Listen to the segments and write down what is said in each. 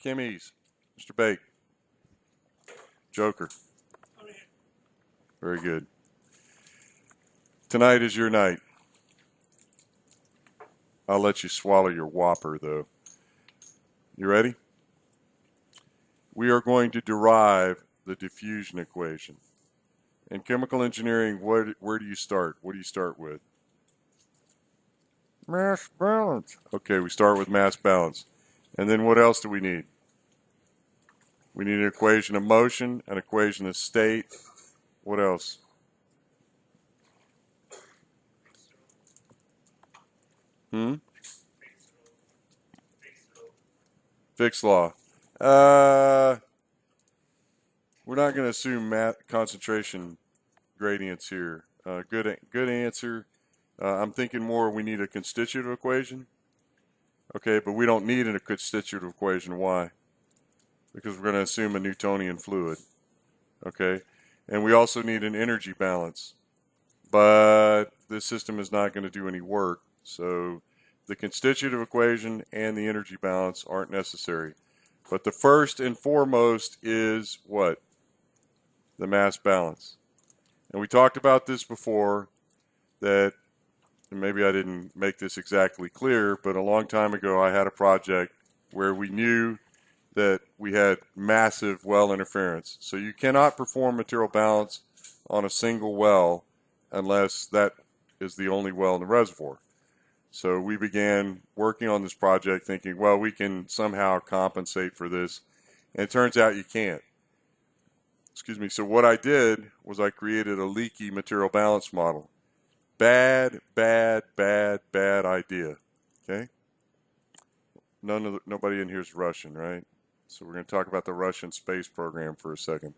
Kimmy's, Mr. Bake, Joker. Very good. Tonight is your night. I'll let you swallow your Whopper, though. You ready? We are going to derive the diffusion equation. In chemical engineering, where do you start? What do you start with? Mass balance. Okay, we start with mass balance. And then what else do we need? We need an equation of motion, an equation of state. What else? Fick's law. We're not going to assume concentration gradients here. Good answer. I'm thinking more we need a constitutive equation. Okay, but we don't need a constitutive equation. Why? Because we're going to assume a Newtonian fluid. Okay, and we also need an energy balance. But this system is not going to do any work. So the constitutive equation and the energy balance aren't necessary. But the first and foremost is what? The mass balance. And we talked about this before, that, and maybe I didn't make this exactly clear, but a long time ago I had a project where we knew that we had massive well interference. So you cannot perform material balance on a single well unless that is the only well in the reservoir. So we began working on this project thinking, well, we can somehow compensate for this. And it turns out you can't. Excuse me. So what I did was I created a leaky material balance model. Bad idea. Okay? Nobody in here is Russian, right? So we're going to talk about the Russian space program for a second.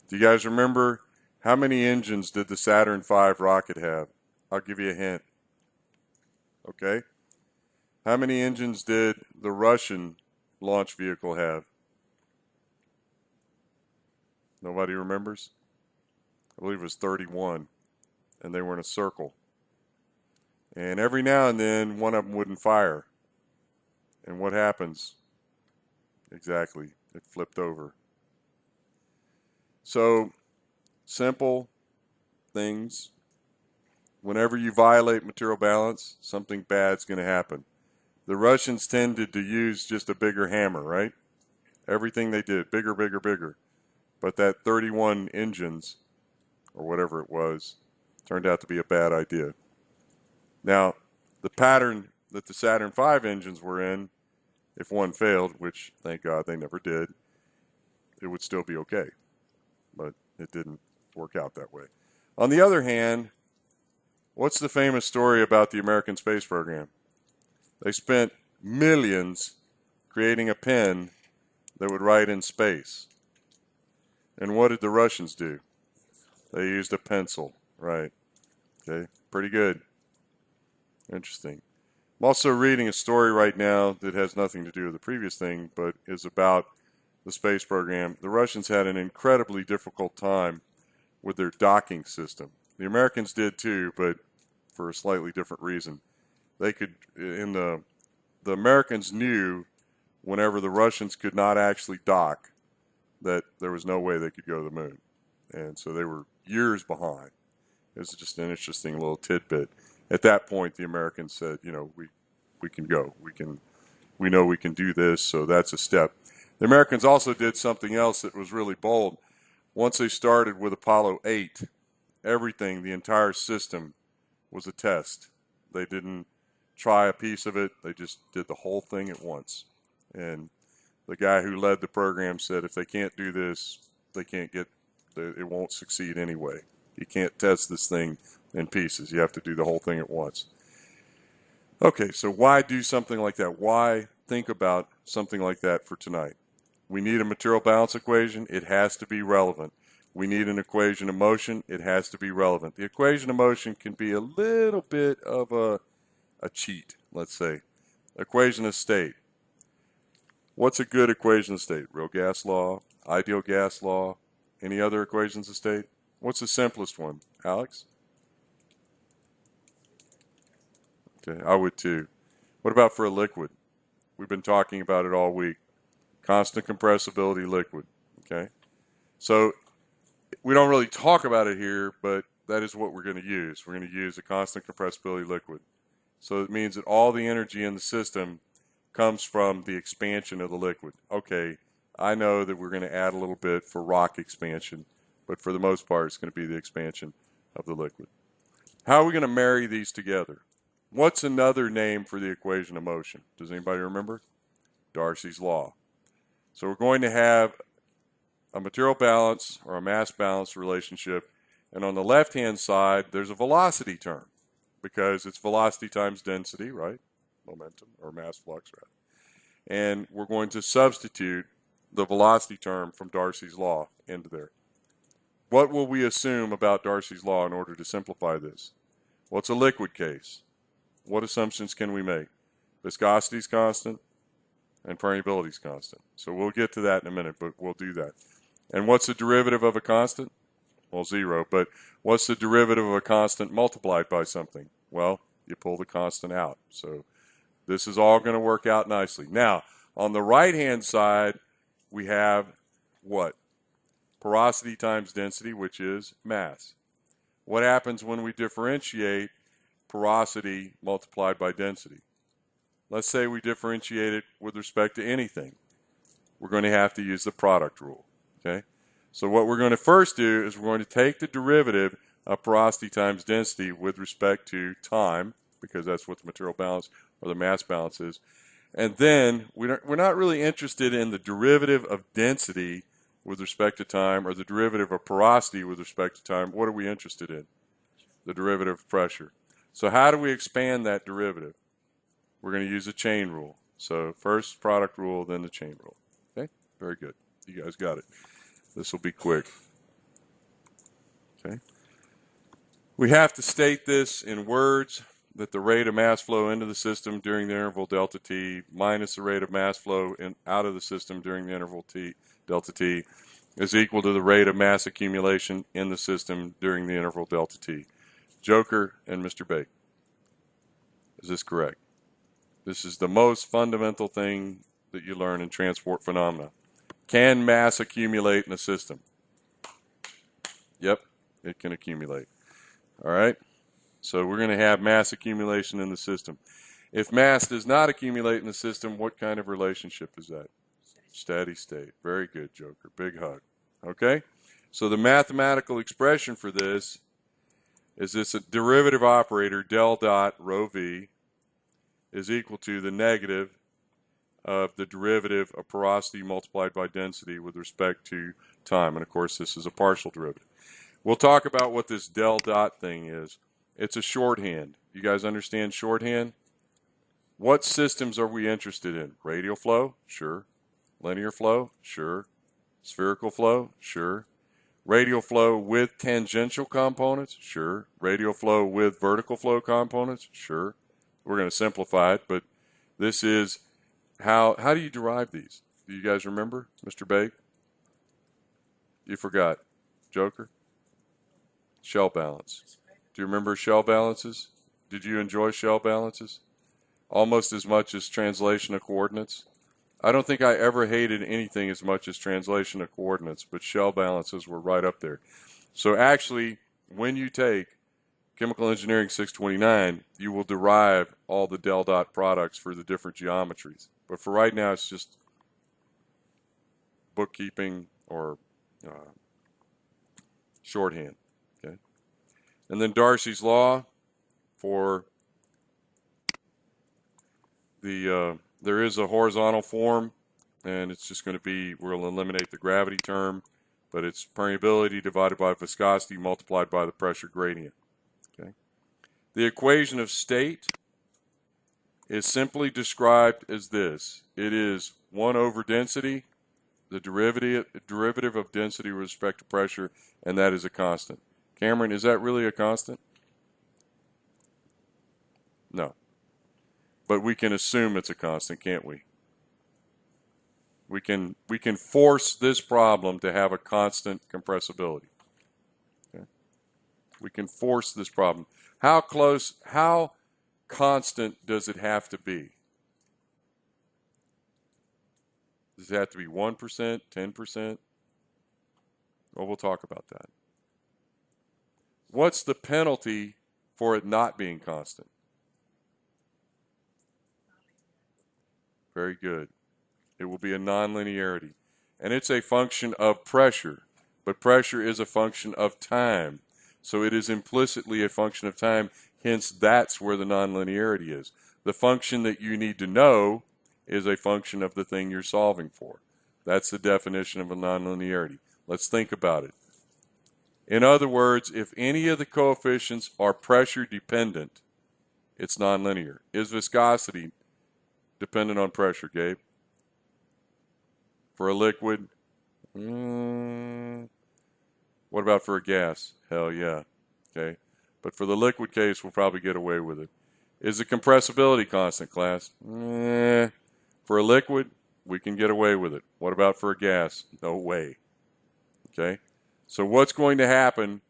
Do you guys remember how many engines did the Saturn V rocket have? I'll give you a hint. Okay? How many engines did the Russian launch vehicle have? Nobody remembers? I believe it was 31, and they were in a circle. And every now and then, one of them wouldn't fire. And what happens? Exactly, it flipped over. So, simple things. Whenever you violate material balance, something bad's going to happen. The Russians tended to use just a bigger hammer, right? Everything they did, bigger. But that 31 engines, or whatever it was, turned out to be a bad idea. Now, the pattern that the Saturn V engines were in, if one failed, which thank God they never did, it would still be okay. But it didn't work out that way. On the other hand, what's the famous story about the American space program? They spent millions creating a pen that would write in space. And what did the Russians do? They used a pencil, right? Okay, pretty good. Interesting. I'm also reading a story right now that has nothing to do with the previous thing, but is about the space program. The Russians had an incredibly difficult time with their docking system. The Americans did too, but for a slightly different reason. They could, the Americans knew whenever the Russians could not actually dock, that there was no way they could go to the moon. And so they were years behind. It was just an interesting little tidbit. At that point, the Americans said, you know, we can go. We know we can do this, so that's a step. The Americans also did something else that was really bold. Once they started with Apollo 8, everything, the entire system was a test. They didn't try a piece of it. They just did the whole thing at once. And the guy who led the program said, if they can't do this, they can't get, it won't succeed anyway. You can't test this thing in pieces. You have to do the whole thing at once. Okay, so why do something like that? Why think about something like that for tonight? We need a material balance equation. It has to be relevant. We need an equation of motion. It has to be relevant. The equation of motion can be a little bit of a cheat, let's say. Equation of state. What's a good equation of state? Real gas law, ideal gas law, any other equations of state? What's the simplest one? Alex? Okay, I would too. What about for a liquid? We've been talking about it all week. constant compressibility liquid. Okay, so we don't really talk about it here, but that is what we're going to use. We're going to use a constant compressibility liquid. So it means that all the energy in the system comes from the expansion of the liquid. Okay, I know that we're going to add a little bit for rock expansion, but for the most part, it's going to be the expansion of the liquid. How are we going to marry these together? What's another name for the equation of motion? Does anybody remember? Darcy's law. So we're going to have a material balance or a mass balance relationship, and on the left-hand side, there's a velocity term because it's velocity times density, right? Momentum or mass flux, rather. And we're going to substitute the velocity term from Darcy's law into there. What will we assume about Darcy's law in order to simplify this? Well, it's a liquid case. What assumptions can we make? Viscosity is constant and permeability is constant. So we'll get to that in a minute, but we'll do that. And what's the derivative of a constant? Well, 0. But what's the derivative of a constant multiplied by something? Well, you pull the constant out. So this is all going to work out nicely. Now, on the right-hand side, we have what? Porosity times density, which is mass. What happens when we differentiate porosity multiplied by density? Let's say we differentiate it with respect to anything. We're going to have to use the product rule. Okay? So what we're going to first do is we're going to take the derivative of porosity times density with respect to time, because that's what the material balance or the mass balance is. And then we're not really interested in the derivative of density with respect to time or the derivative of porosity with respect to time. What are we interested in? The derivative of pressure. So how do we expand that derivative? We're going to use a chain rule. So first product rule, then the chain rule. Okay? Very good. You guys got it. This will be quick. Okay? We have to state this in words, that the rate of mass flow into the system during the interval delta t minus the rate of mass flow out of the system during the interval t delta t is equal to the rate of mass accumulation in the system during the interval delta t. Joker and Mr. Bake. Is this correct? This is the most fundamental thing that you learn in transport phenomena. Can mass accumulate in a system? Yep, it can accumulate. All right? So we're going to have mass accumulation in the system. If mass does not accumulate in the system, what kind of relationship is that? Steady state. Very good, Joker. Big hug. Okay? So the mathematical expression for this is this a derivative operator, del dot rho v, is equal to the negative of the derivative of porosity multiplied by density with respect to time. And of course, this is a partial derivative. We'll talk about what this del dot thing is. It's a shorthand. You guys understand shorthand? What systems are we interested in? Radial flow? Sure. Linear flow? Sure. Spherical flow? Sure. Radial flow with tangential components? Sure. Radial flow with vertical flow components? Sure. We're going to simplify it, but this is how do you derive these? Do you guys remember, Mr. Bake? You forgot. Joker? Shell balance. Do you remember shell balances? Did you enjoy shell balances? Almost as much as translation of coordinates. I don't think I ever hated anything as much as translation of coordinates, but shell balances were right up there. So actually, when you take Chemical Engineering 629, you will derive all the del dot products for the different geometries. But for right now, it's just bookkeeping or shorthand. Okay? And then Darcy's law for the there is a horizontal form, and it's just going to be, we'll eliminate the gravity term, but it's permeability divided by viscosity multiplied by the pressure gradient. Okay? The equation of state is simply described as this. It is 1 over density, the derivative of density with respect to pressure, and that is a constant. Cameron, is that really a constant? No. But we can assume it's a constant, can't we? We can force this problem to have a constant compressibility. Okay? We can force this problem. How constant does it have to be? Does it have to be 1%, 10%? Well, we'll talk about that. What's the penalty for it not being constant? Very good. It will be a nonlinearity. And it's a function of pressure. But pressure is a function of time. So it is implicitly a function of time. Hence, that's where the nonlinearity is. The function that you need to know is a function of the thing you're solving for. That's the definition of a nonlinearity. Let's think about it. In other words, if any of the coefficients are pressure dependent, it's nonlinear. Is viscosity dependent on pressure, Gabe? For a liquid? What about for a gas? Hell yeah. Okay. But for the liquid case, we'll probably get away with it. Is the compressibility constant, class? For a liquid, we can get away with it. What about for a gas? No way. Okay. So what's going to happen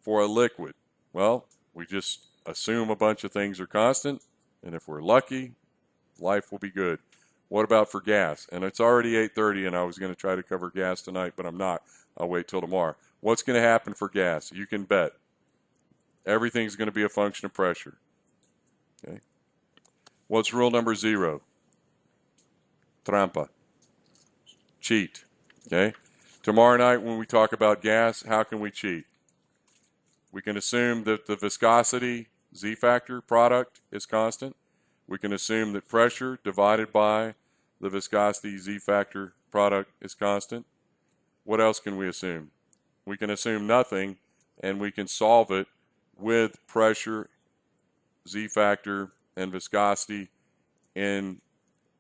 for a liquid? Well, we just assume a bunch of things are constant, and if we're lucky, life will be good. What about for gas? And it's already 8:30, and I was going to try to cover gas tonight, but I'm not. I'll wait till tomorrow. What's going to happen for gas? You can bet. Everything's going to be a function of pressure. Okay. What's rule number 0? Trampa. Cheat. Okay. Tomorrow night when we talk about gas, how can we cheat? We can assume that the viscosity Z-factor product is constant. We can assume that pressure divided by the viscosity Z-factor product is constant. What else can we assume? We can assume nothing, and we can solve it with pressure, Z-factor, and viscosity in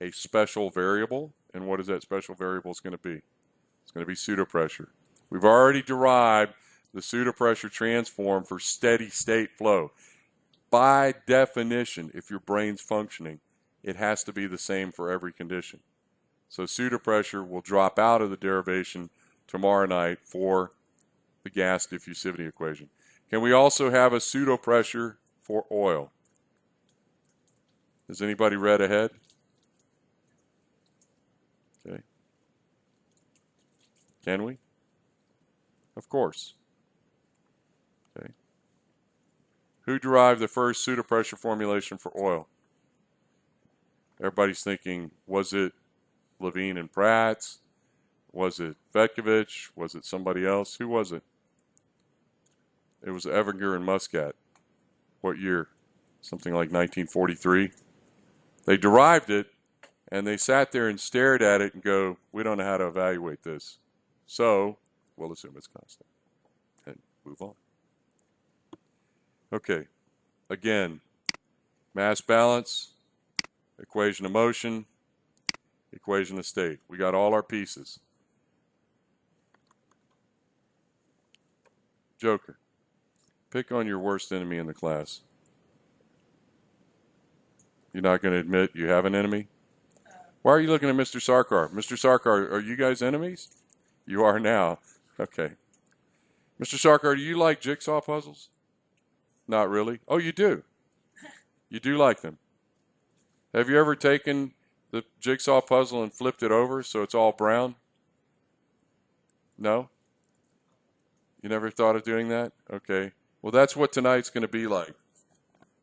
a special variable. And what is that special variable is going to be? It's going to be pseudopressure. We've already derived the pseudopressure transform for steady state flow. By definition, if your brain's functioning, it has to be the same for every condition. So pseudopressure will drop out of the derivation tomorrow night for the gas diffusivity equation. Can we also have a pseudopressure for oil? Has anybody read ahead? Okay. Can we? Of course. Okay. Who derived the first pseudopressure formulation for oil? Everybody's thinking, was it Levine and Pratt's? Was it Vetkovich? Was it somebody else? Who was it? It was Evinger and Muscat. What year? Something like 1943. They derived it, and they sat there and stared at it and go, we don't know how to evaluate this. So we'll assume it's constant and move on. Okay. Again, mass balance, equation of motion, equation of state. We got all our pieces. Joker, pick on your worst enemy in the class. You're not going to admit you have an enemy? Why are you looking at Mr. Sarkar? Mr. Sarkar, are you guys enemies? You are now. Okay. Mr. Sarkar, do you like jigsaw puzzles? Not really. Oh, you do? You do like them? Have you ever taken the jigsaw puzzle and flipped it over so it's all brown? No? You never thought of doing that? Okay. Well, that's what tonight's going to be like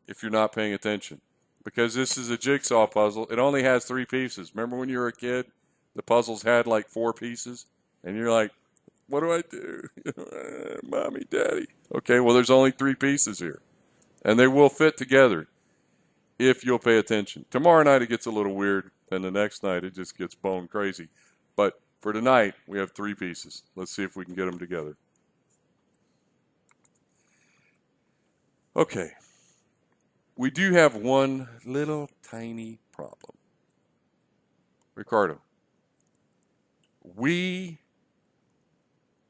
if you're not paying attention. Because this is a jigsaw puzzle. It only has 3 pieces. Remember when you were a kid? The puzzles had like 4 pieces? And you're like, what do I do? Mommy, daddy. Okay, well, there's only 3 pieces here. And they will fit together if you'll pay attention. Tomorrow night it gets a little weird. And the next night it just gets bone crazy. But for tonight, we have 3 pieces. Let's see if we can get them together. Okay. We do have one little tiny problem. Ricardo, we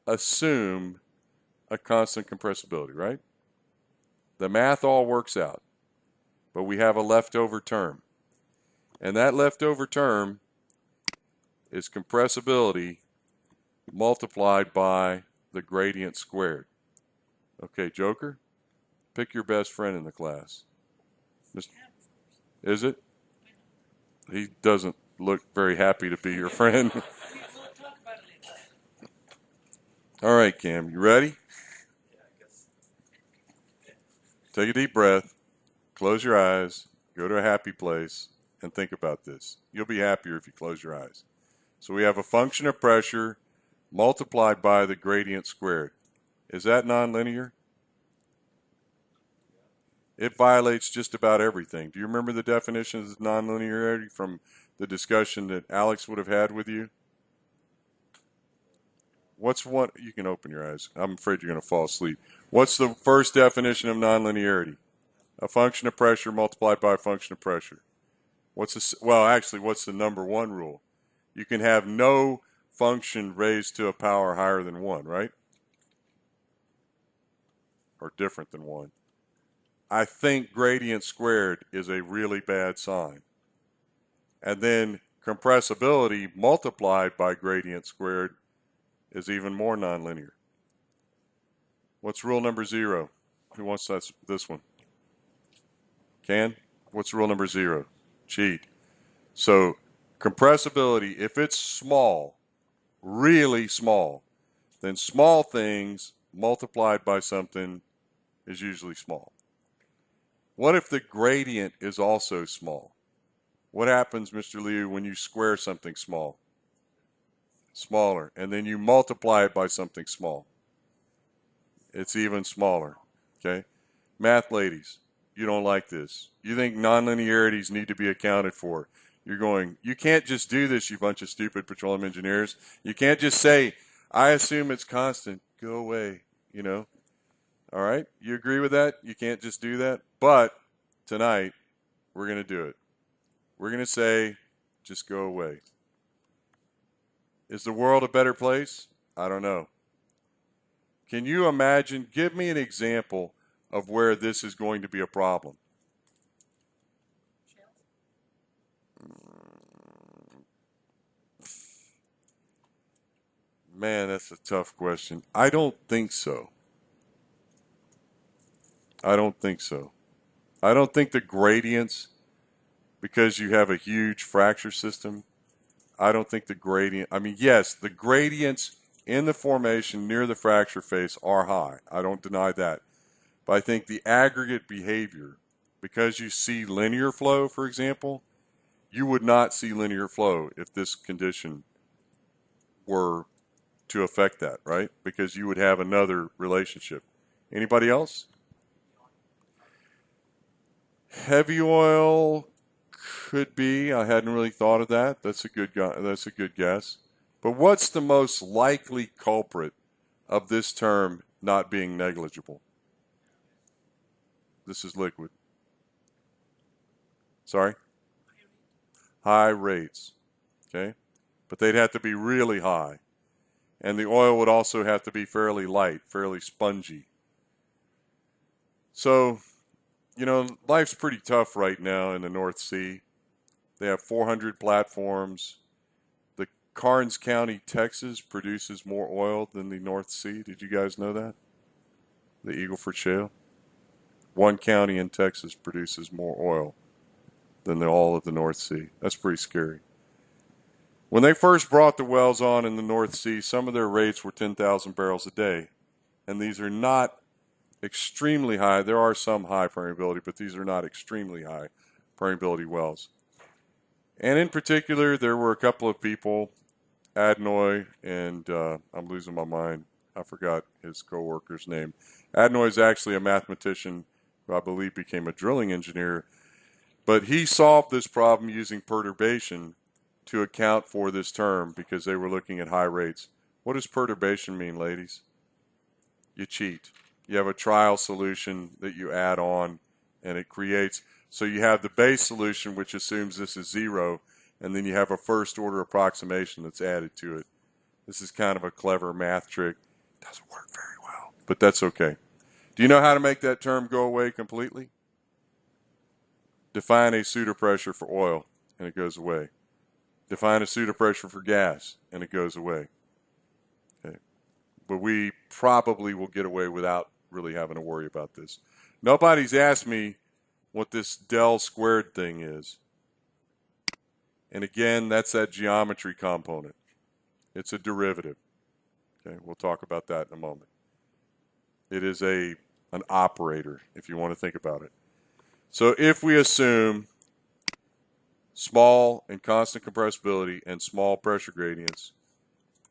assume a constant compressibility, right? The math all works out, but we have a leftover term. And that leftover term is compressibility multiplied by the gradient squared. Okay, Joker, pick your best friend in the class. Is it? He doesn't look very happy to be your friend. All right, Cam, you ready? Take a deep breath, close your eyes, go to a happy place, and think about this. You'll be happier if you close your eyes. So we have a function of pressure multiplied by the gradient squared. Is that nonlinear? It violates just about everything. Do you remember the definition of nonlinearity from the discussion that Alex would have had with you? What's one? You can open your eyes. I'm afraid you're going to fall asleep. What's the first definition of nonlinearity? A function of pressure multiplied by a function of pressure. What's the number one rule? You can have no function raised to a power higher than 1, right? Or different than 1. I think gradient squared is a really bad sign. And then compressibility multiplied by gradient squared is even more nonlinear. What's rule number 0? Who wants this one? Can? What's rule number 0? Cheat. So compressibility, if it's small, really small, then small things multiplied by something is usually small. What if the gradient is also small? What happens, Mr. Liu, when you square something small? Smaller. And then you multiply it by something small. It's even smaller. Okay? Math ladies, you don't like this. You think nonlinearities need to be accounted for. You're going, you can't just do this, you bunch of stupid petroleum engineers. You can't just say, I assume it's constant. Go away, you know. All right? You agree with that? You can't just do that? But tonight, we're going to do it. We're going to say, just go away. Is the world a better place? I don't know. Can you imagine? Give me an example of where this is going to be a problem. Man, that's a tough question. I don't think so. I don't think so. I don't think the gradients, because you have a huge fracture system, I don't think the gradient, I mean, yes, the gradients in the formation near the fracture face are high. I don't deny that. But I think the aggregate behavior, because you see linear flow, for example, you would not see linear flow if this condition were to affect that, right? Because you would have another relationship. Anybody else? Heavy oil could be. I hadn't really thought of that. That's a good guess. But what's the most likely culprit of this term not being negligible? This is liquid. Sorry? High rates. Okay? But they'd have to be really high. And the oil would also have to be fairly light, fairly spongy. So, you know, life's pretty tough right now in the North Sea. They have 400 platforms. The Karnes County, Texas produces more oil than the North Sea. Did you guys know that? The Eagle Ford Shale. One county in Texas produces more oil than all of the North Sea. That's pretty scary. When they first brought the wells on in the North Sea, some of their rates were 10,000 barrels a day. And these are not extremely high. There are some high permeability, but these are not extremely high permeability wells. And in particular, there were a couple of people, Adnoy and I'm losing my mind. I forgot his co-worker's name. Adnoy is actually a mathematician who I believe became a drilling engineer. But he solved this problem using perturbation to account for this term because they were looking at high rates. What does perturbation mean, ladies? You cheat. You have a trial solution that you add on, and it creates. So you have the base solution, which assumes this is 0, and then you have a first-order approximation that's added to it. This is kind of a clever math trick. It doesn't work very well, but that's okay. Do you know how to make that term go away completely? Define a pseudopressure for oil, and it goes away. Define a pseudopressure for gas, and it goes away. Okay. But we probably will get away without really having to worry about this. Nobody's asked me what this del squared thing is. And again, that's that geometry component. It's a derivative. Okay, we'll talk about that in a moment. It is an operator, if you want to think about it. So if we assume small and constant compressibility and small pressure gradients,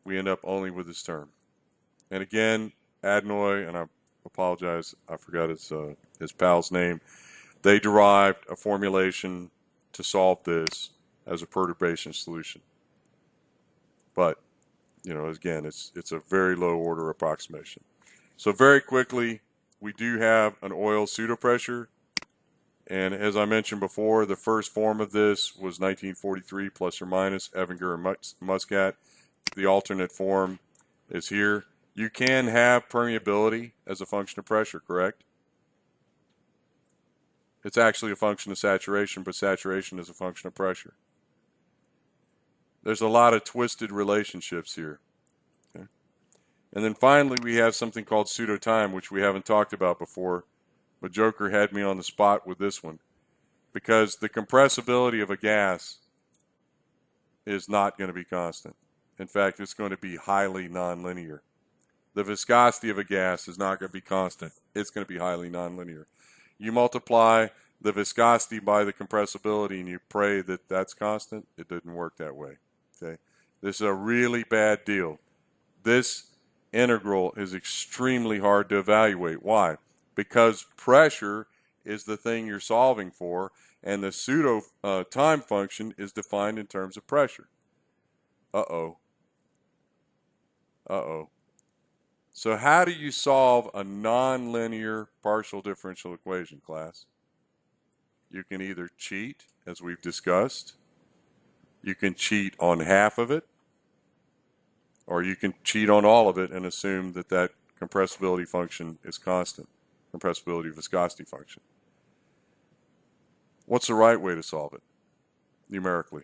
we end up only with this term. And again, Adnoy, and I apologize, I forgot his pal's name, they derived a formulation to solve this as a perturbation solution. But, you know, again, it's a very low order approximation. So very quickly, we do have an oil pseudopressure. And as I mentioned before, the first form of this was 1943 plus or minus Evinger and Muscat. The alternate form is here. You can have permeability as a function of pressure, correct? It's actually a function of saturation, but saturation is a function of pressure. There's a lot of twisted relationships here. Okay? And then finally, we have something called pseudo-time, which we haven't talked about before, but Joker had me on the spot with this one, because the compressibility of a gas is not going to be constant. In fact, it's going to be highly nonlinear. The viscosity of a gas is not going to be constant. It's going to be highly nonlinear. You multiply the viscosity by the compressibility and you pray that that's constant. It didn't work that way. Okay, this is a really bad deal. This integral is extremely hard to evaluate. Why? Because pressure is the thing you're solving for, and the pseudo time function is defined in terms of pressure. Uh-oh. So how do you solve a nonlinear partial differential equation, class? You can either cheat, as we've discussed. You can cheat on half of it, or you can cheat on all of it and assume that that compressibility function is constant, compressibility viscosity function. What's the right way to solve it numerically?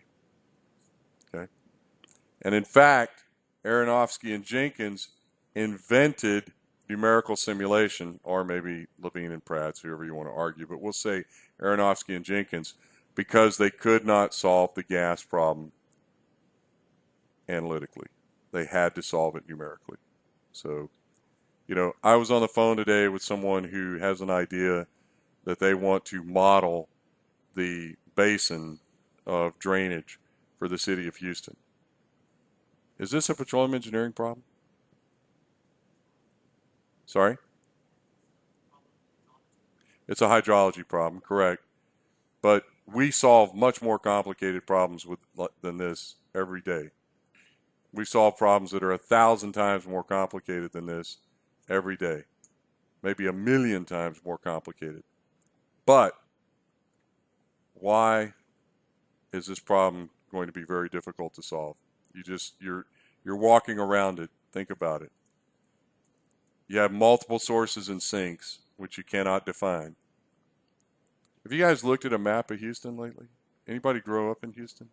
Okay. And in fact, Aronofsky and Jenkins invented numerical simulation, or maybe Levine and Prats, whoever you want to argue, but we'll say Aronofsky and Jenkins, because they could not solve the gas problem analytically. They had to solve it numerically. So, you know, I was on the phone today with someone who has an idea that they want to model the basin of drainage for the city of Houston. Is this a petroleum engineering problem? Sorry? It's a hydrology problem, correct. But we solve much more complicated problems than this every day. We solve problems that are 1,000 times more complicated than this every day. Maybe 1,000,000 times more complicated. But why is this problem going to be very difficult to solve? You're walking around it. Think about it. You have multiple sources and sinks, which you cannot define. Have you guys looked at a map of Houston lately? Anybody grow up in Houston?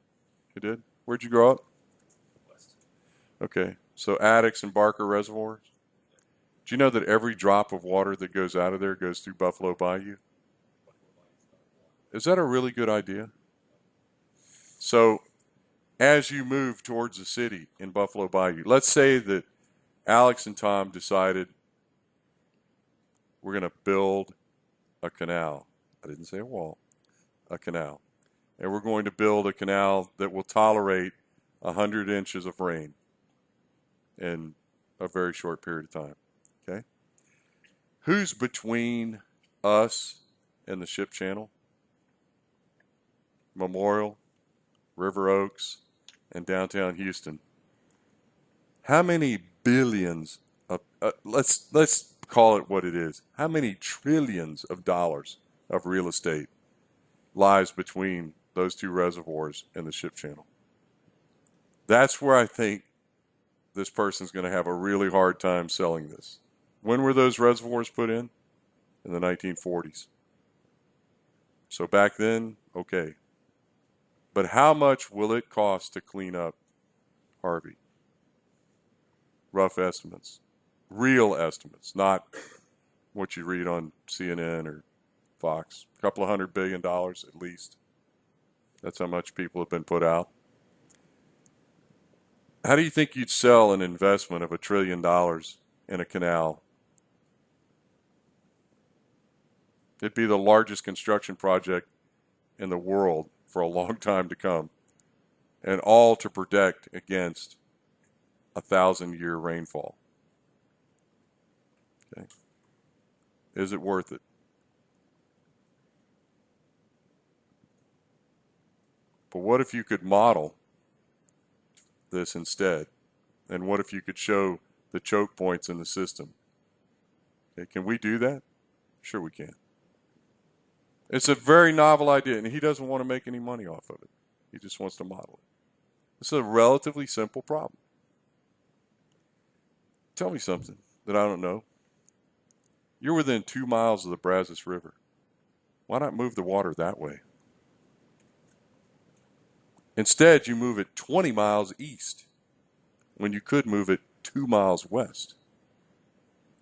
You did? Where'd you grow up? West. Okay, so Addicks and Barker reservoirs. Do you know that every drop of water that goes out of there goes through Buffalo Bayou? Is that a really good idea? So as you move towards the city in Buffalo Bayou, let's say that Alex and Tom decided we're going to build a canal. I didn't say a wall, a canal. And we're going to build a canal that will tolerate 100 inches of rain in a very short period of time. Okay? Who's between us and the ship channel? Memorial, River Oaks, and downtown Houston. How many billions of, let's call it what it is. How many trillions of dollars of real estate lies between those two reservoirs and the ship channel? That's where I think this person's going to have a really hard time selling this. When were those reservoirs put in? In the 1940s. So back then, okay. But how much will it cost to clean up Harvey? Rough estimates. Real estimates, not what you read on CNN or Fox. A couple of $100 billion at least. That's how much people have been put out. How do you think you'd sell an investment of $1 trillion in a canal? It'd be the largest construction project in the world for a long time to come, and all to protect against 1,000-year rainfall. Okay. Is it worth it? But what if you could model this instead? And what if you could show the choke points in the system? Okay, can we do that? Sure we can. It's a very novel idea, and he doesn't want to make any money off of it. He just wants to model it. It's a relatively simple problem. Tell me something that I don't know. You're within 2 miles of the Brazos River. Why not move the water that way? Instead, you move it 20 miles east when you could move it 2 miles west.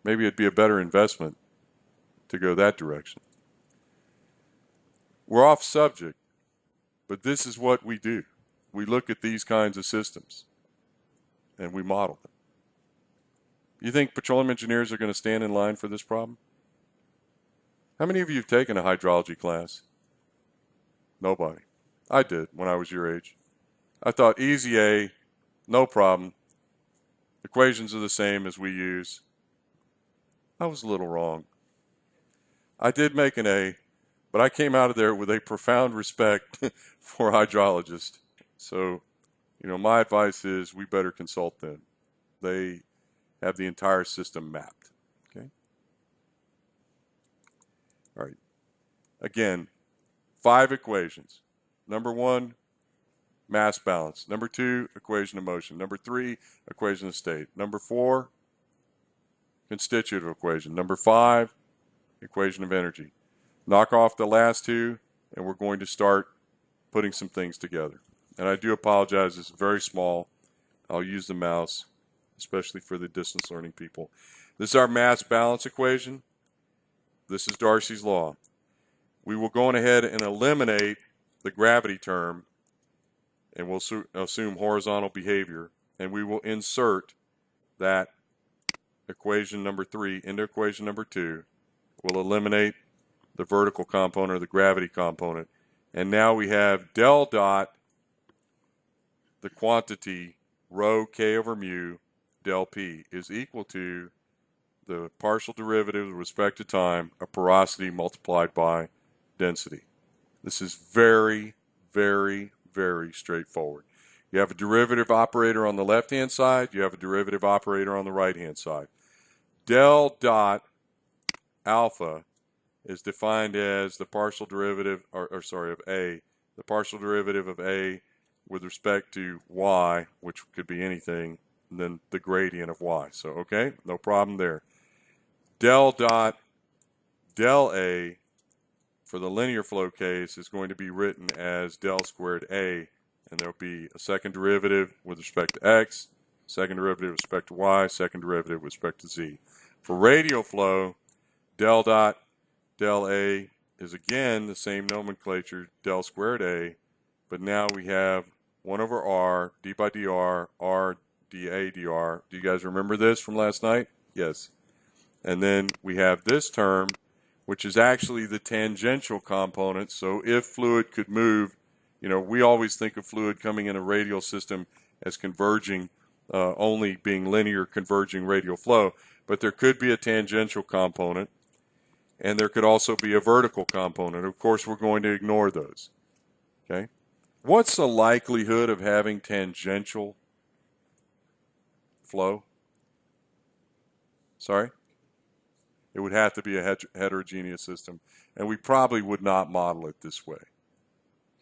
Maybe it'd be a better investment to go that direction. We're off subject, but this is what we do. We look at these kinds of systems and we model them. You think petroleum engineers are going to stand in line for this problem? How many of you have taken a hydrology class? Nobody. I did when I was your age. I thought easy A, no problem. Equations are the same as we use. I was a little wrong. I did make an A, but I came out of there with a profound respect for hydrologists. So, my advice is we better consult them. They have the entire system mapped. Okay? All right. Again, 5 equations. Number 1, mass balance. Number 2, equation of motion. Number 3, equation of state. Number 4, constitutive equation. Number 5, equation of energy. Knock off the last 2, and we're going to start putting some things together. And I do apologize, it's very small. I'll use the mouse, especially for the distance learning people. This is our mass balance equation. This is Darcy's law. We will go on ahead and eliminate the gravity term, and we'll assume horizontal behavior, and we will insert that equation number 3 into equation number 2. We'll eliminate the vertical component or the gravity component, and now we have del dot, the quantity, rho k over mu, del p, is equal to the partial derivative with respect to time of porosity multiplied by density. This is very, very, very straightforward. You have a derivative operator on the left-hand side. You have a derivative operator on the right-hand side. Del dot alpha is defined as the partial derivative, of A, the partial derivative of A with respect to y, which could be anything, and then the gradient of y. So, okay, no problem there. Del dot del A for the linear flow case is going to be written as del squared A, and there'll be a second derivative with respect to x, second derivative with respect to y, second derivative with respect to z. For radial flow, del dot del A is again the same nomenclature, del squared A, but now we have 1 over r, d by dr, r dA dr. Do you guys remember this from last night? Yes. And then we have this term, which is actually the tangential component. So if fluid could move, we always think of fluid coming in a radial system as converging, only being linear converging radial flow. But there could be a tangential component, and there could also be a vertical component. Of course, we're going to ignore those. Okay? What's the likelihood of having tangential flow? Sorry? It would have to be a heterogeneous system, and we probably would not model it this way.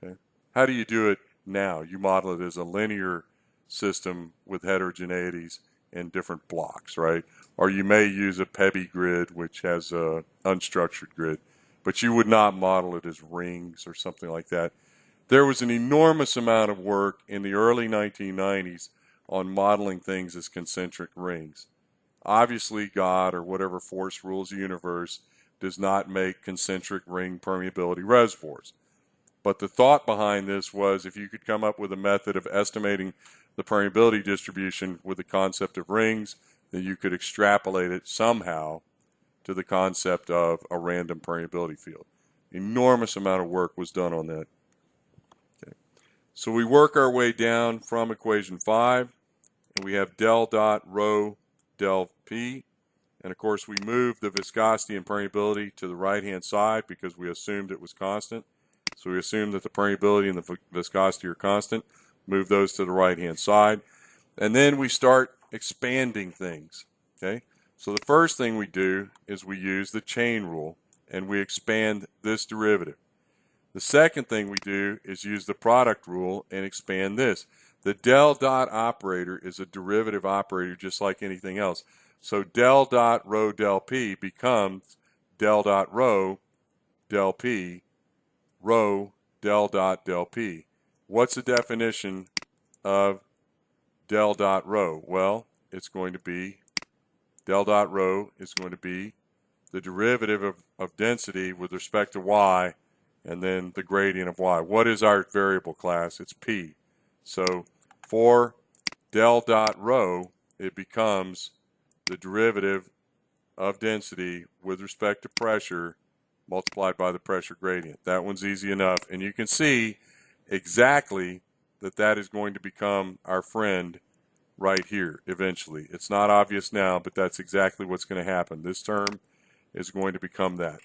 Okay? How do you do it now? You model it as a linear system with heterogeneities in different blocks, right? Or you may use a PEBI grid, which has an unstructured grid, but you would not model it as rings or something like that. There was an enormous amount of work in the early 1990s on modeling things as concentric rings. Obviously, God or whatever force rules the universe does not make concentric ring permeability reservoirs. But the thought behind this was if you could come up with a method of estimating the permeability distribution with the concept of rings, then you could extrapolate it somehow to the concept of a random permeability field. Enormous amount of work was done on that. Okay. So we work our way down from equation 5, and we have del dot rho del P. And of course, we move the viscosity and permeability to the right-hand side because we assumed it was constant. So we assume that the permeability and the viscosity are constant. Move those to the right-hand side. And then we start expanding things. Okay. So the first thing we do is we use the chain rule, and we expand this derivative. The second thing we do is use the product rule and expand this. The del dot operator is a derivative operator just like anything else. So del dot rho del P becomes del dot rho del P rho del dot del P. What's the definition of del dot rho? Well, it's going to be del dot rho is going to be the derivative of density with respect to y, and then the gradient of y. What is our variable class? It's P. So for del dot rho, it becomes the derivative of density with respect to pressure multiplied by the pressure gradient. That one's easy enough. And you can see exactly that that is going to become our friend right here eventually. It's not obvious now, but that's exactly what's going to happen. This term is going to become that.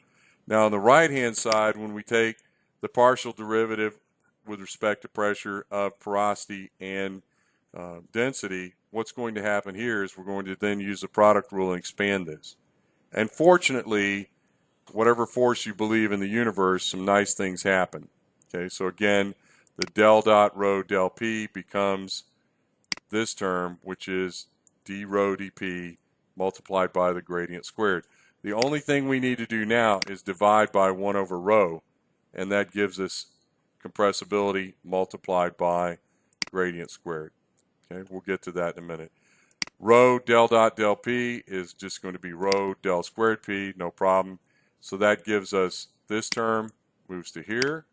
Now on the right-hand side, when we take the partial derivative with respect to pressure of porosity and density, what's going to happen here is we're going to then use the product rule and expand this. And fortunately, whatever force you believe in the universe, some nice things happen. Okay, so again, the del dot rho del P becomes this term, which is d rho dP multiplied by the gradient squared. The only thing we need to do now is divide by 1 over rho, and that gives us compressibility multiplied by gradient squared. Okay, we'll get to that in a minute. Rho del dot del P is just going to be rho del squared P, no problem. So that gives us this term moves to here,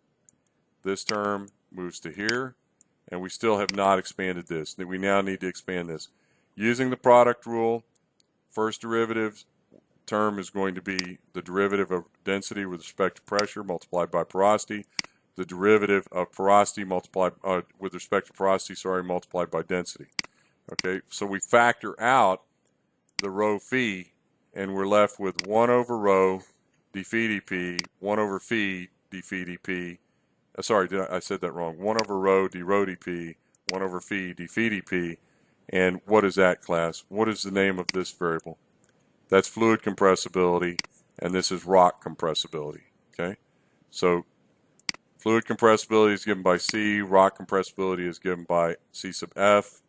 this term moves to here, and we still have not expanded this. We now need to expand this. Using the product rule, first derivative term is going to be the derivative of density with respect to pressure multiplied by porosity. The derivative of porosity multiplied with respect to porosity, multiplied by density. Okay, so we factor out the rho phi, and we're left with 1 over rho d phi dp, 1 over phi d phi dp. Sorry, I said that wrong. 1 over rho d rho dp, 1 over phi d phi dp. And what is that, class? What is the name of this variable? That's fluid compressibility, and this is rock compressibility. Okay, so fluid compressibility is given by C, rock compressibility is given by C sub F,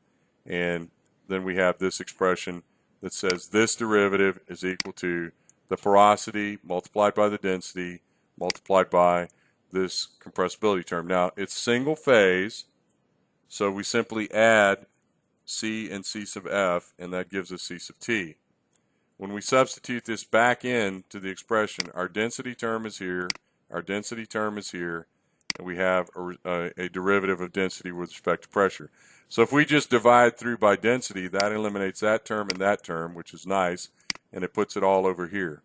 and then we have this expression that says this derivative is equal to the porosity multiplied by the density multiplied by this compressibility term. Now, it's single phase, so we simply add C and C sub F, and that gives us C sub T. When we substitute this back into the expression, our density term is here, our density term is here, and we have a derivative of density with respect to pressure. So if we just divide through by density, that eliminates that term and that term, which is nice, and it puts it all over here.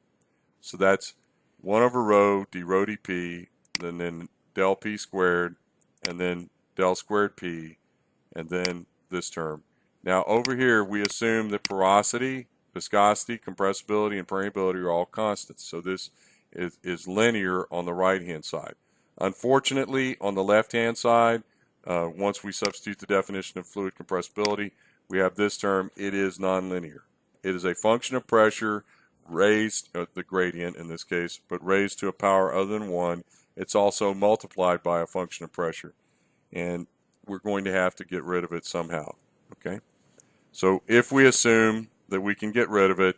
So that's 1 over rho d rho dP, then del P squared, and then del squared P, and then this term. Now over here, we assume that porosity, viscosity, compressibility, and permeability are all constants. So this is linear on the right-hand side. Unfortunately, on the left-hand side, once we substitute the definition of fluid compressibility, we have this term. It is nonlinear. It is a function of pressure raised, the gradient in this case, but raised to a power other than 1. It's also multiplied by a function of pressure. And we're going to have to get rid of it somehow. Okay? So if we assume that we can get rid of it,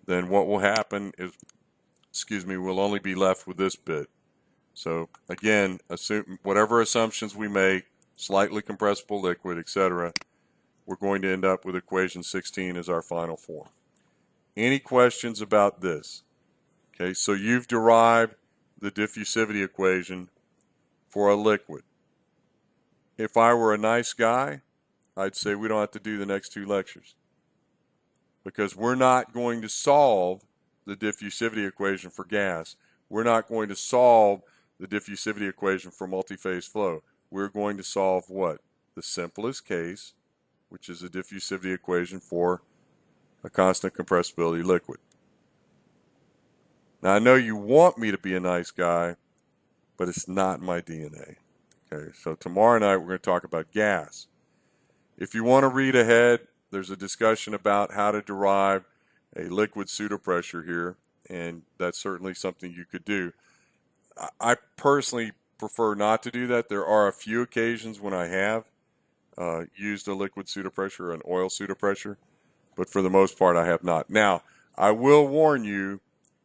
then what will happen is, we'll only be left with this bit. So again, assume whatever assumptions we make, slightly compressible liquid, etc., we're going to end up with equation 16 as our final form. Any questions about this? Okay, so you've derived the diffusivity equation for a liquid. If I were a nice guy, I'd say we don't have to do the next 2 lectures, because we're not going to solve the diffusivity equation for gas. We're not going to solve the diffusivity equation for multi-phase flow. We're going to solve what? The simplest case, which is a diffusivity equation for a constant compressibility liquid. Now, I know you want me to be a nice guy, but it's not my DNA. Okay, so tomorrow night we're going to talk about gas. If you want to read ahead, there's a discussion about how to derive a liquid pseudopressure here, and that's certainly something you could do. I personally prefer not to do that. There are a few occasions when I have used a liquid pseudopressure, an oil pseudopressure, but for the most part I have not. Now, I will warn you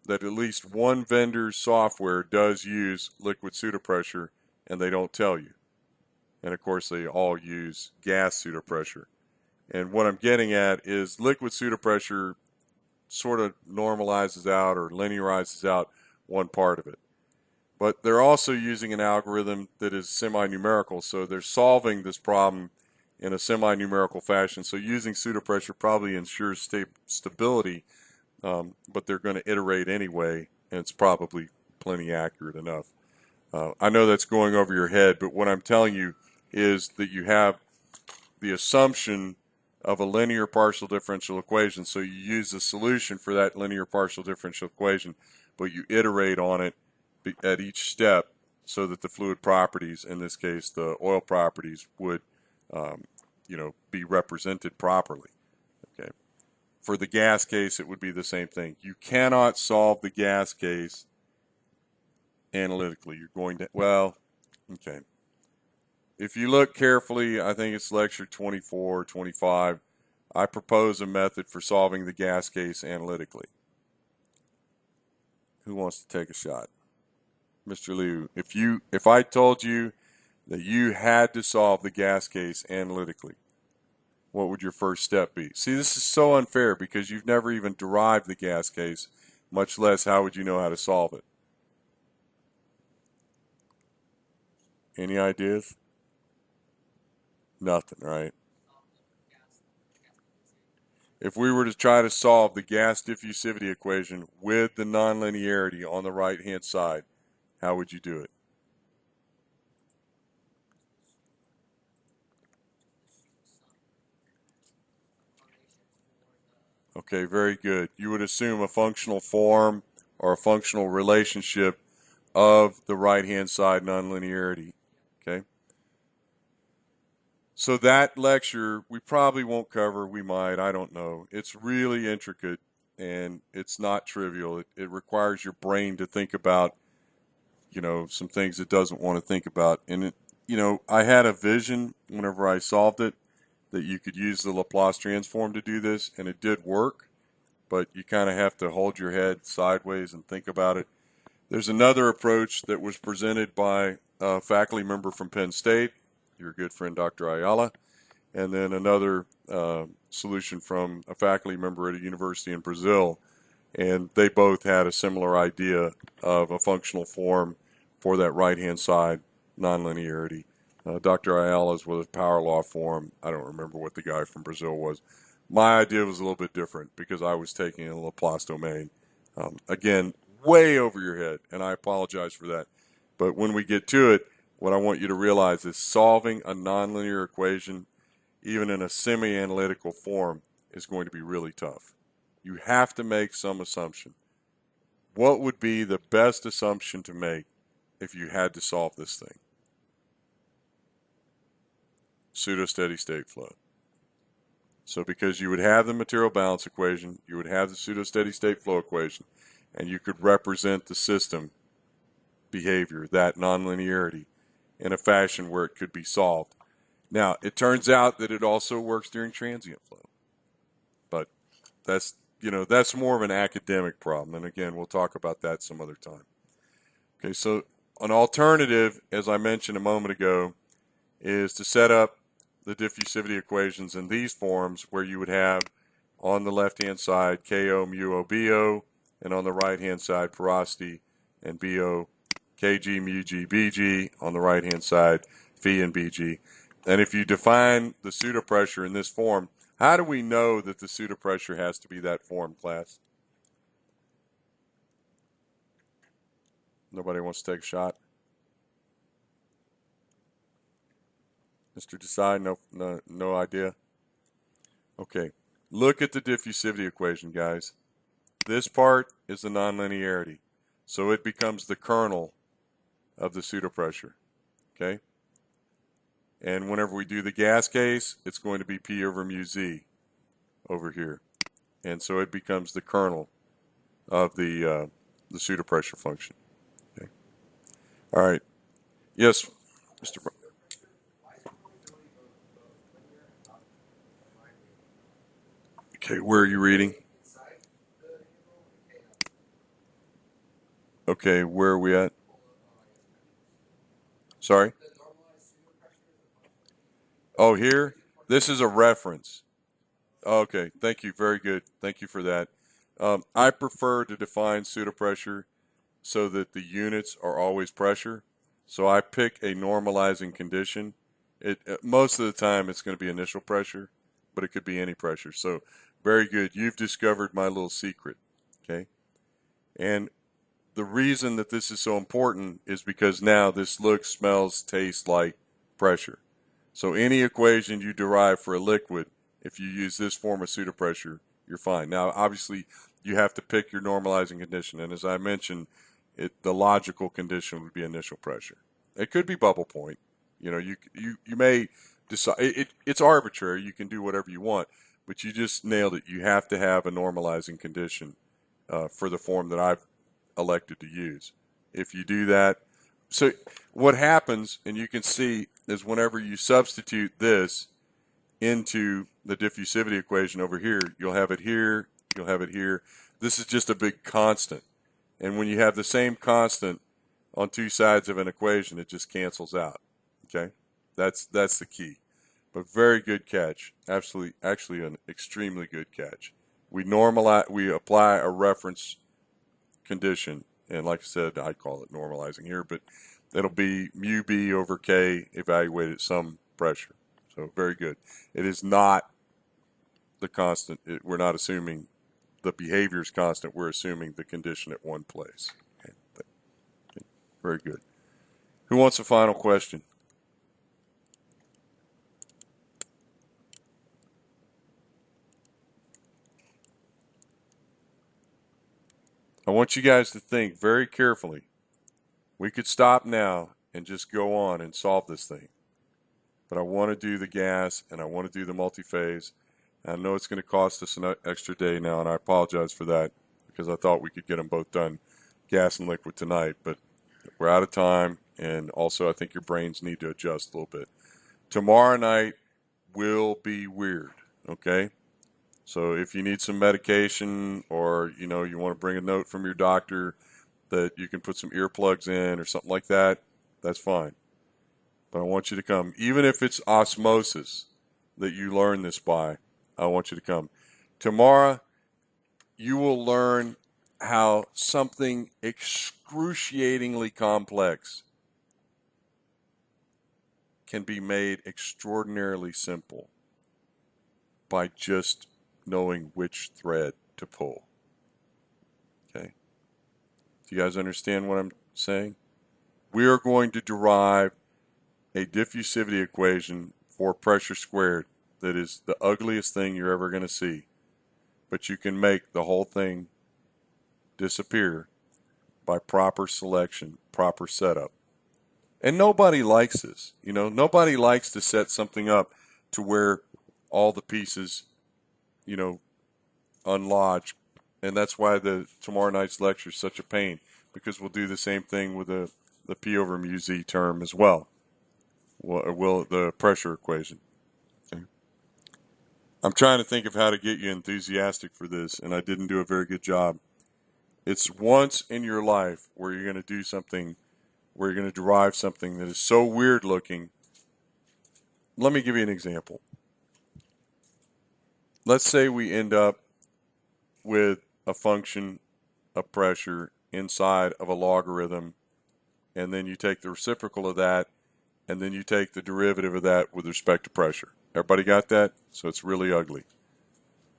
that at least one vendor's software does use liquid pseudopressure, and they don't tell you. And of course, they all use gas pseudopressure. And what I'm getting at is liquid pseudopressure sort of normalizes out or linearizes out one part of it. But they're also using an algorithm that is semi-numerical, so they're solving this problem in a semi-numerical fashion. So using pseudopressure probably ensures stability, but they're going to iterate anyway, and it's probably plenty accurate enough. I know that's going over your head, but what I'm telling you is that you have the assumption of a linear partial differential equation. So you use the solution for that linear partial differential equation, but you iterate on it at each step so that the fluid properties, in this case the oil properties, would be represented properly. Okay. For the gas case, it would be the same thing. You cannot solve the gas case analytically. You're going to, well, okay. If you look carefully, I think it's lecture 24 or 25, I propose a method for solving the gas case analytically. Who wants to take a shot? Mr. Liu, if I told you that you had to solve the gas case analytically, what would your first step be? See, this is so unfair because you've never even derived the gas case, much less how would you know how to solve it? Any ideas? Nothing, right? If we were to try to solve the gas diffusivity equation with the nonlinearity on the right-hand side, how would you do it? Okay, very good. You would assume a functional form or a functional relationship of the right-hand side nonlinearity. Okay? So that lecture we probably won't cover. We might. I don't know. It's really intricate and it's not trivial. It requires your brain to think about, some things it doesn't want to think about. And, I had a vision whenever I solved it that you could use the Laplace transform to do this, and it did work, but you kind of have to hold your head sideways and think about it. There's another approach that was presented by a faculty member from Penn State, your good friend Dr. Ayala, and then another solution from a faculty member at a university in Brazil, and they both had a similar idea of a functional form for that right-hand side nonlinearity. Dr. Ayala's was a power law form. I don't remember what the guy from Brazil was. My idea was a little bit different because I was taking a Laplace domain. Again, way over your head, and I apologize for that. But when we get to it, what I want you to realize is solving a nonlinear equation, even in a semi-analytical form, is going to be really tough. You have to make some assumption. What would be the best assumption to make if you had to solve this thing? Pseudo-steady state flow. So because you would have the material balance equation, you would have the pseudo-steady state flow equation, and you could represent the system behavior, that nonlinearity, in a fashion where it could be solved. Now, it turns out that it also works during transient flow. But that's more of an academic problem. And again, we'll talk about that some other time. Okay, so an alternative, as I mentioned a moment ago, is to set up the diffusivity equations in these forms where you would have on the left-hand side KO mu O BO, and on the right-hand side porosity and BO Kg, mu g, Bg on the right-hand side, phi and Bg. And if you define the pseudopressure in this form, how do we know that the pseudopressure has to be that form, class? Nobody wants to take a shot? Mr. Desai, no idea? Okay, look at the diffusivity equation, guys. This part is the nonlinearity. So it becomes the kernel of the pseudopressure, okay? And whenever we do the gas case, it's going to be P over mu z over here. And so it becomes the kernel of the pseudopressure function. Okay. All right. Yes, Mr. Okay, where are you reading? Okay, where are we at? Sorry? Oh, here? This is a reference. Okay, thank you. Very good. Thank you for that. I prefer to define pseudopressure so that the units are always pressure. So I pick a normalizing condition. Most of the time it's going to be initial pressure, but it could be any pressure. So very good. You've discovered my little secret. Okay. And the reason that this is so important is because now this looks, smells, tastes like pressure. So any equation you derive for a liquid, if you use this form of pseudopressure, you're fine. Now, obviously, you have to pick your normalizing condition. And as I mentioned, the logical condition would be initial pressure. It could be bubble point. You know, you may decide. It's arbitrary. You can do whatever you want, but you just nailed it. You have to have a normalizing condition for the form that I've elected to use. If you do that, so what happens, and you can see, is whenever you substitute this into the diffusivity equation over here, you'll have it here, you'll have it here. This is just a big constant. And when you have the same constant on two sides of an equation, it just cancels out. Okay? That's the key. But very good catch. Absolutely, actually an extremely good catch. We apply a reference condition, and like I said, I call it normalizing here, but it'll be mu b over k evaluated at some pressure. So very good. It is not the constant. We're not assuming the behavior is constant. We're assuming the condition at one place. Okay. Very good. Who wants a final question? I want you guys to think very carefully. We could stop now and just go on and solve this thing. But I want to do the gas and I want to do the multi-phase. I know it's going to cost us an extra day now, and I apologize for that because I thought we could get them both done, gas and liquid, tonight. But we're out of time, and also I think your brains need to adjust a little bit. Tomorrow night will be weird, okay? So if you need some medication, or you want to bring a note from your doctor that you can put some earplugs in or something like that, that's fine. But I want you to come. Even if it's osmosis that you learn this by, I want you to come. Tomorrow, you will learn how something excruciatingly complex can be made extraordinarily simple by just knowing which thread to pull. Okay? Do you guys understand what I'm saying? We are going to derive a diffusivity equation for pressure squared that is the ugliest thing you're ever going to see. But you can make the whole thing disappear by proper selection, proper setup. And nobody likes this. Nobody likes to set something up to where all the pieces, unlodge. And that's why tomorrow night's lecture is such a pain, because we'll do the same thing with the P over mu z term as well. The pressure equation. Okay. I'm trying to think of how to get you enthusiastic for this, and I didn't do a very good job. It's once in your life where you're going to do something, where you're going to derive something that is so weird looking. Let me give you an example. Let's say we end up with a function of pressure inside of a logarithm and then you take the reciprocal of that, and then you take the derivative of that with respect to pressure. Everybody got that? So it's really ugly.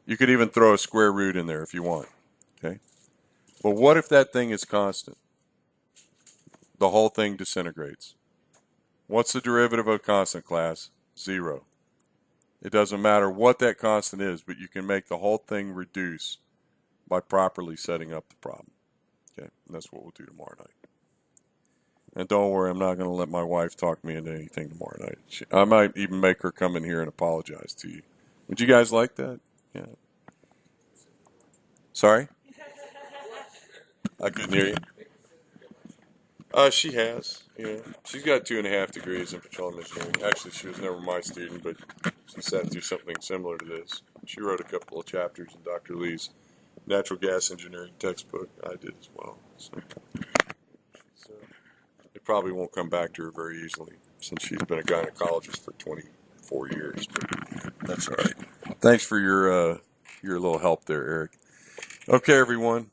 You could even throw a square root in there if you want. Okay. But what if that thing is constant? The whole thing disintegrates. What's the derivative of a constant, class? 0. It doesn't matter what that constant is, but you can make the whole thing reduce by properly setting up the problem. Okay, and that's what we'll do tomorrow night. And don't worry, I'm not going to let my wife talk me into anything tomorrow night. I might even make her come in here and apologize to you. Would you guys like that? Yeah. Sorry? I couldn't hear you. She has. Yeah, she's got 2.5 degrees in petroleum engineering. Actually, she was never my student, but she sat through something similar to this. She wrote a couple of chapters in Dr. Lee's natural gas engineering textbook. I did as well. So it probably won't come back to her very easily since she's been a gynecologist for 24 years. But that's all right. Thanks for your little help there, Eric. Okay, everyone.